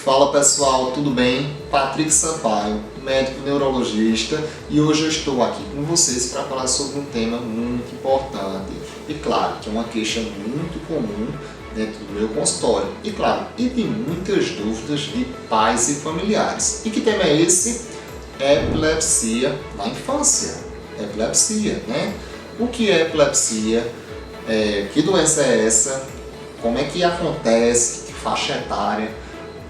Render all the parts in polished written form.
Fala pessoal, tudo bem? Patrick Sampaio, médico neurologista, e hoje eu estou aqui com vocês para falar sobre um tema muito importante e claro, que é uma queixa muito comum dentro do meu consultório e claro, e tem muitas dúvidas de pais e familiares. E que tema é esse? Epilepsia na infância. Epilepsia, né? O que é epilepsia? Que doença é essa? Como é que acontece? Que faixa etária?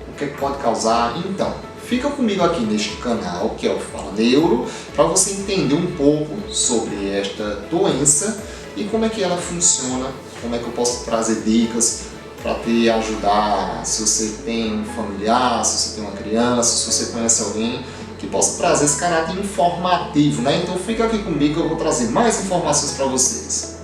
O que pode causar? Então, fica comigo aqui neste canal, que é o Fala Neuro, para você entender um pouco sobre esta doença e como é que ela funciona, como é que eu posso trazer dicas para te ajudar, se você tem um familiar, se você tem uma criança, se você conhece alguém que possa trazer esse caráter informativo, né? Então fica aqui comigo que eu vou trazer mais informações para vocês.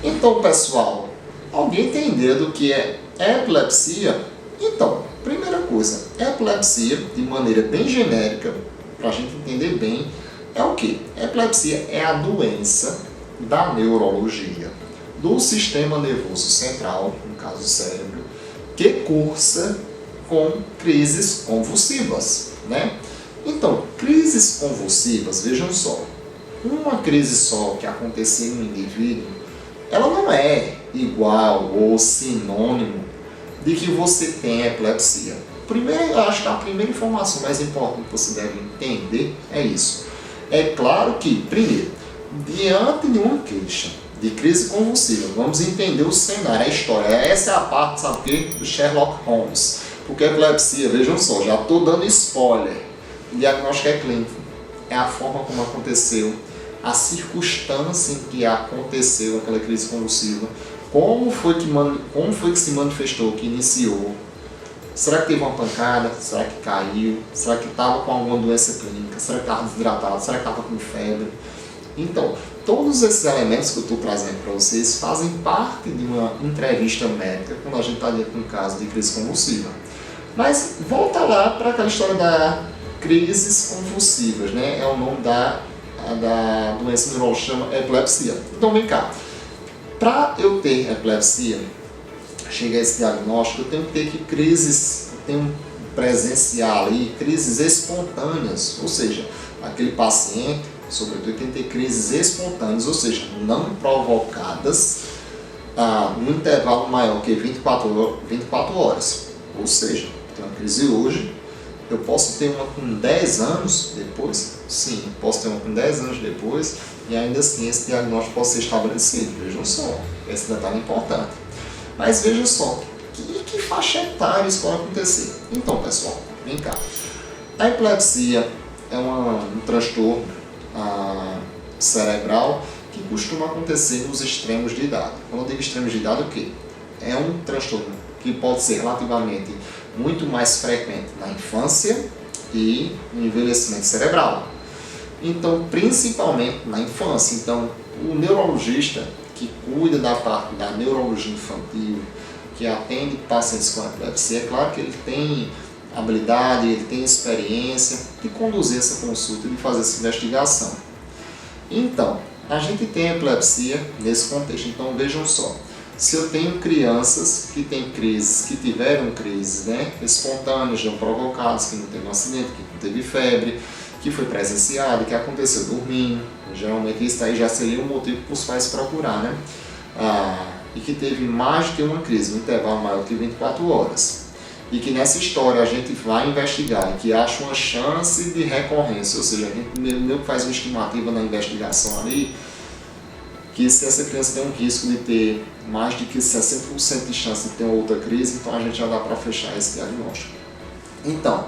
Então, pessoal, alguém tem ideia do que é epilepsia? Então, primeira coisa, epilepsia, de maneira bem genérica, para a gente entender bem, é o que? Epilepsia é a doença da neurologia, do sistema nervoso central, no caso do cérebro, que cursa com crises convulsivas, né? Então, crises convulsivas, vejam só, uma crise só que acontecer no indivíduo, ela não é igual ou sinônimo de que você tem epilepsia. Primeiro, eu acho que a primeira informação mais importante que você deve entender é isso. É claro que, primeiro, diante de uma queixa de crise convulsiva, vamos entender o cenário, a história. Essa é a parte, sabe o quê? Do Sherlock Holmes. Porque a epilepsia, vejam só, já estou dando spoiler. O diagnóstico é clínico. É a forma como aconteceu, a circunstância em que aconteceu aquela crise convulsiva, como foi que se manifestou, que iniciou. Será que teve uma pancada? Será que caiu? Será que estava com alguma doença clínica? Será que estava desidratado? Será que estava com febre? Então, todos esses elementos que eu estou trazendo para vocês fazem parte de uma entrevista médica quando a gente está diante de um caso de crise convulsiva. Mas volta lá para aquela história da crises convulsivas, né? É o nome da doença neurológica, chama epilepsia. Então vem cá, para eu ter epilepsia, chegar a esse diagnóstico, eu tenho que ter crises, presenciar ali crises espontâneas, ou seja, aquele paciente, sobretudo, tem que ter crises espontâneas, ou seja, não provocadas num intervalo maior que 24 horas. Ou seja, tem uma crise hoje, eu posso ter uma com 10 anos depois? Sim, posso ter uma com 10 anos depois e ainda assim esse diagnóstico pode ser estabelecido. Vejam só, esse detalhe é importante. Mas vejam só, que faixa etária isso pode acontecer? Então, pessoal, vem cá. A epilepsia é um transtorno cerebral que costuma acontecer nos extremos de idade. Quando eu digo extremos de idade, o quê? É um transtorno que pode ser relativamente muito mais frequente na infância e no envelhecimento cerebral. Então, principalmente na infância. Então, o neurologista que cuida da parte da neurologia infantil, que atende pacientes com epilepsia, é claro que ele tem habilidade, ele tem experiência de conduzir essa consulta e de fazer essa investigação. Então, a gente tem epilepsia nesse contexto. Então, vejam só. Se eu tenho crianças que têm crises, que tiveram crises, né, espontâneas, não provocadas, que não teve um acidente, que não teve febre, que foi presenciado, que aconteceu dormindo, geralmente isso aí já seria um motivo para os pais procurar, né? E que teve mais de uma crise, um intervalo maior que 24 horas. E que nessa história a gente vai investigar, que acha uma chance de recorrência, ou seja, a gente meio que faz uma estimativa na investigação ali, que se essa criança tem um risco de ter mais de que 60% de chance de ter outra crise, então a gente já dá para fechar esse diagnóstico. Então,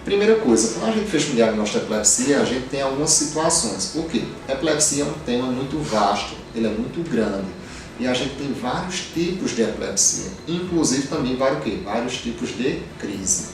primeira coisa, quando a gente fecha um diagnóstico de epilepsia, a gente tem algumas situações. Por quê? Epilepsia é um tema muito vasto, ele é muito grande. E a gente tem vários tipos de epilepsia, inclusive também vários tipos de crise.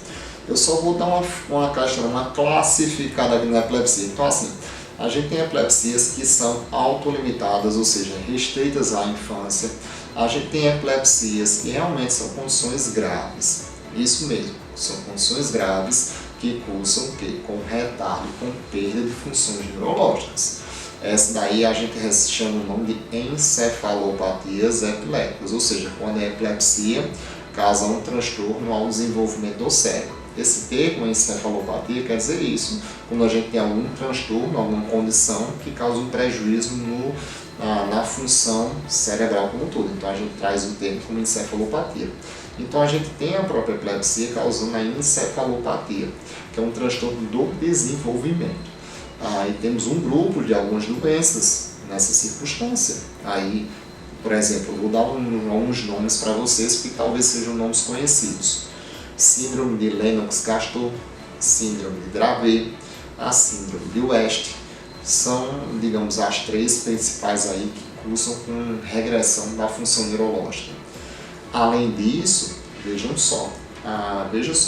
Eu só vou dar uma classificada aqui na epilepsia. Então assim, a gente tem epilepsias que são autolimitadas, ou seja, restritas à infância. A gente tem epilepsias que realmente são condições graves. Isso mesmo, são condições graves que cursam com retardo, com perda de funções neurológicas. Essa daí a gente chama o nome de encefalopatias epilépticas, ou seja, quando a epilepsia causa um transtorno ao desenvolvimento do cérebro. Esse termo, encefalopatia, quer dizer isso, quando a gente tem algum transtorno, alguma condição que causa um prejuízo na função cerebral como um todo. Então a gente traz o termo como encefalopatia. Então a gente tem a própria epilepsia causando a encefalopatia, que é um transtorno do desenvolvimento. Aí temos um grupo de algumas doenças nessa circunstância. Aí, por exemplo, eu vou dar alguns nomes para vocês que talvez sejam nomes conhecidos. Síndrome de Lennox-Gastaut, síndrome de Dravet, a síndrome de West, são, digamos, as três principais aí que cursam com regressão da função neurológica. Além disso, veja só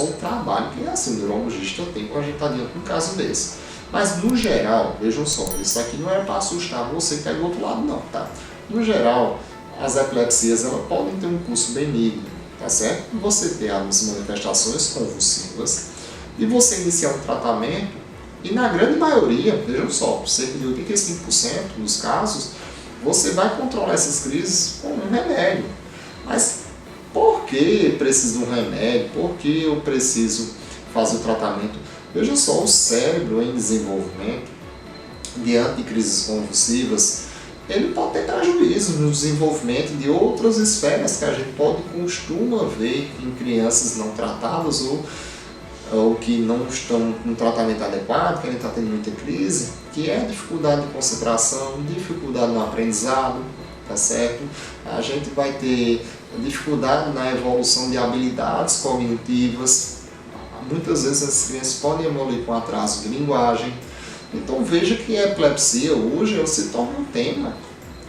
o trabalho que assim, o neurologista tem quando a gente está diante de um caso desse. Mas no geral, vejam só, isso aqui não é para assustar você que está do outro lado não, tá? No geral, as epilepsias elas podem ter um curso benigno, tá certo? E você ter as manifestações convulsivas e você iniciar um tratamento e na grande maioria, vejam só, cerca de 85% dos casos, você vai controlar essas crises com um remédio. Mas por que preciso de um remédio? Por que eu preciso fazer o tratamento? Veja só, o cérebro em desenvolvimento, diante de crises convulsivas, ele pode ter prejuízo no desenvolvimento de outras esferas que a gente costuma ver em crianças não tratadas ou que não estão com tratamento adequado, que a gente está tendo muita crise, que é dificuldade de concentração, dificuldade no aprendizado, tá certo? A gente vai ter dificuldade na evolução de habilidades cognitivas. Muitas vezes as crianças podem evoluir com atraso de linguagem. Então veja que a epilepsia hoje se torna um tema,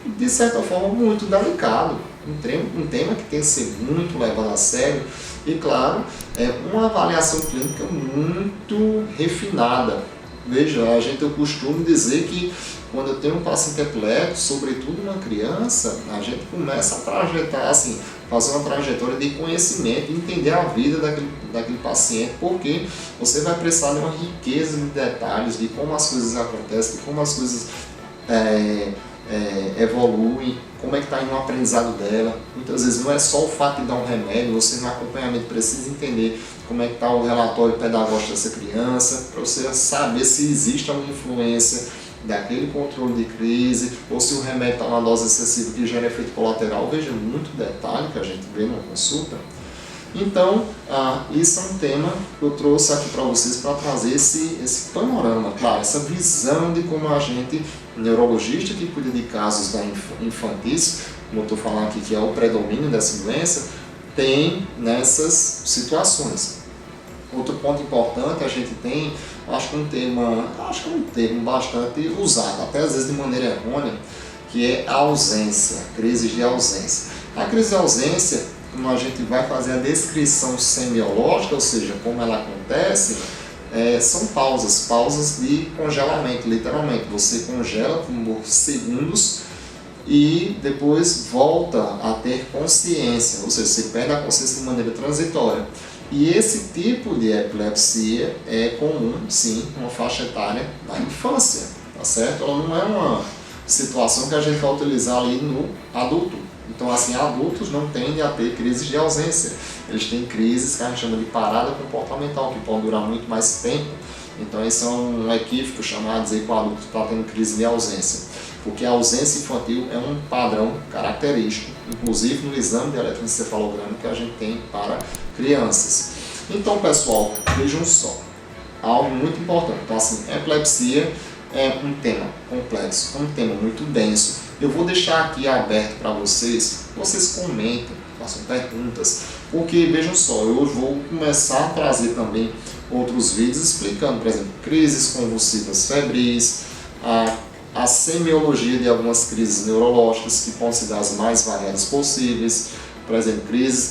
de certa forma, muito delicado. Um tema que tem que ser muito levado a sério e, claro, uma avaliação clínica muito refinada. Veja, eu costumo dizer que quando eu tenho um paciente epiléptico, sobretudo uma criança, a gente começa a trajetar, assim, fazer uma trajetória de conhecimento, entender a vida daquele paciente, porque você vai precisar de uma riqueza de detalhes, de como as coisas acontecem, de como as coisas evoluem, como é que está indo o aprendizado dela. Muitas vezes não é só o fato de dar um remédio, você no acompanhamento precisa entender como é que está o relatório pedagógico dessa criança, para você saber se existe alguma influência daquele controle de crise, ou se o remédio está uma dose excessiva que gera efeito colateral. Veja, muito detalhe que a gente vê numa consulta. Então, isso é um tema que eu trouxe aqui para vocês para trazer esse panorama, claro, essa visão de como a gente, neurologista que cuida de casos infantis, como eu estou falando aqui que é o predomínio dessa doença, tem nessas situações. Outro ponto importante, a gente tem, acho que é um termo bastante usado, até às vezes de maneira errônea, que é a ausência, crises de ausência. A crise de ausência, como a gente vai fazer a descrição semiológica, ou seja, como ela acontece, são pausas de congelamento, literalmente. Você congela por segundos e depois volta a ter consciência, ou seja, você perde a consciência de maneira transitória. E esse tipo de epilepsia é comum, sim, numa faixa etária da infância, tá certo? Ela não é uma situação que a gente vai utilizar ali no adulto. Então, assim, adultos não tendem a ter crises de ausência. Eles têm crises que a gente chama de parada comportamental, que podem durar muito mais tempo. Então, esse é um equívoco chamar de dizer que o adulto está tendo crise de ausência. Porque a ausência infantil é um padrão característico, inclusive no exame de eletroencefalograma que a gente tem para crianças. Então, pessoal, vejam só, algo muito importante. Então, assim, epilepsia é um tema complexo, um tema muito denso. Eu vou deixar aqui aberto para vocês comentem, façam perguntas, porque vejam só, eu vou começar a trazer também outros vídeos explicando, por exemplo, crises convulsivas febris, a semiologia de algumas crises neurológicas, que podem ser das mais variadas possíveis. Por exemplo,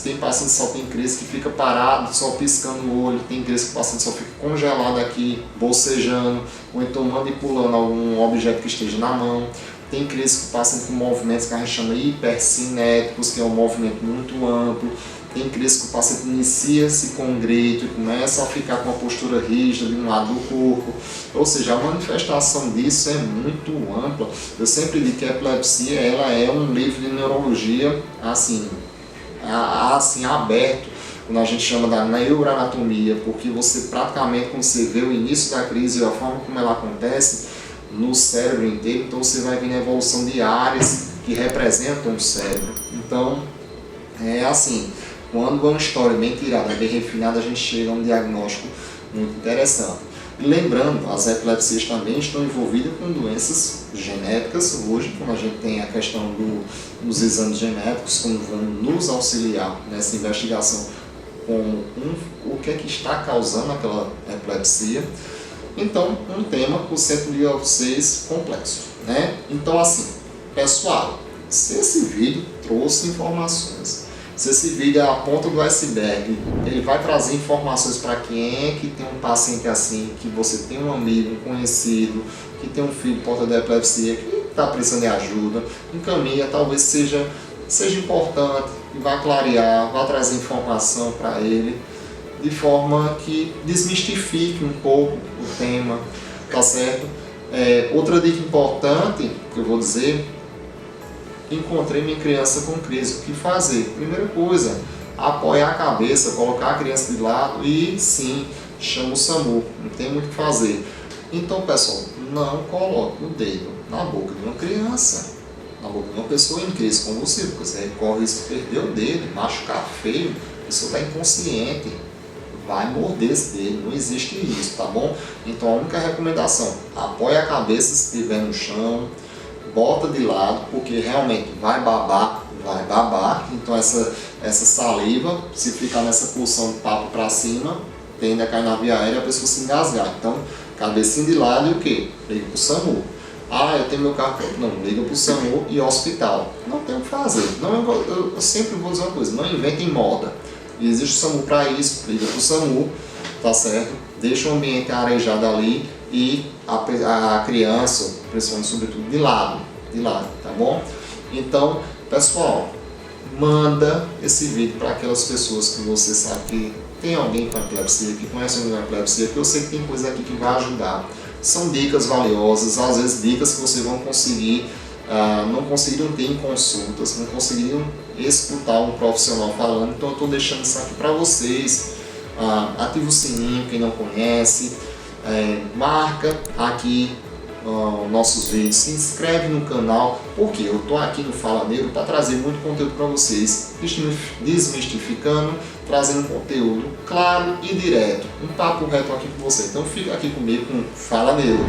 tem paciente que só tem crise que fica parado, só piscando o olho, tem crise que o paciente só fica congelado aqui, bocejando, ou então manipulando algum objeto que esteja na mão. Tem crise que o paciente com movimentos que a gente chama hipercinéticos, que é um movimento muito amplo. Tem crise que o paciente inicia-se com um grito e começa a ficar com uma postura rígida de um lado do corpo. Ou seja, a manifestação disso é muito ampla. Eu sempre digo que a epilepsia ela é um livro de neurologia assim aberto, quando a gente chama da neuroanatomia, porque você praticamente, quando você vê o início da crise e a forma como ela acontece no cérebro inteiro, então você vai ver a evolução de áreas que representam o cérebro. Então, é assim, quando uma história bem tirada, bem refinada, a gente chega a um diagnóstico muito interessante. E lembrando, as epilepsias também estão envolvidas com doenças genéticas. Hoje, como a gente tem a questão dos exames genéticos, como vão nos auxiliar nessa investigação com o que é que está causando aquela epilepsia. Então, um tema que eu sempre digo a vocês complexo, né? Então, assim, pessoal, se esse vídeo trouxe informações, se esse vídeo é a ponta do iceberg, ele vai trazer informações para quem é que tem um paciente assim, que você tem um amigo, um conhecido, que tem um filho portador de epilepsia, que está precisando de ajuda, encaminha, talvez seja importante, e vai clarear, vai trazer informação para ele, de forma que desmistifique um pouco o tema, tá certo? Outra dica importante que eu vou dizer: encontrei minha criança com crise, o que fazer? Primeira coisa, apoiar a cabeça, colocar a criança de lado e sim, chama o SAMU, não tem muito o que fazer. Então, pessoal, não coloque o dedo na boca de uma criança, na boca de uma pessoa em crise convulsiva, porque você corre o risco de perder o dedo, machucar feio, a pessoa está inconsciente, vai morder esse dedo, não existe isso, tá bom? Então a única recomendação, apoie a cabeça se estiver no chão, bota de lado, porque realmente vai babar, então essa saliva, se ficar nessa pulsão de papo para cima, tende a cair na via aérea e a pessoa se engasgar. Então, cabecinha de lado e o que? Liga pro SAMU. Eu tenho meu carro pronto. Não, liga pro SAMU e hospital. Não tem o que fazer. Eu sempre vou dizer uma coisa, não inventem moda. Existe o SAMU para isso, liga pro SAMU, tá certo? Deixa o ambiente arejado ali e a criança, principalmente, sobretudo, de lado, tá bom? Então, pessoal, manda esse vídeo para aquelas pessoas que você sabe que tem alguém com epilepsia, que conhece alguém com epilepsia, que eu sei que tem coisa aqui que vai ajudar. São dicas valiosas, às vezes dicas que vocês vão conseguir, não conseguiram ter em consultas, não conseguiram escutar um profissional falando, então eu estou deixando isso aqui para vocês. Ativa o sininho, quem não conhece, marca aqui nossos vídeos, se inscreve no canal, porque eu estou aqui no Fala Neuro para trazer muito conteúdo para vocês, desmistificando, trazendo conteúdo claro e direto, um papo reto aqui com você. Então fica aqui comigo com Fala Neuro.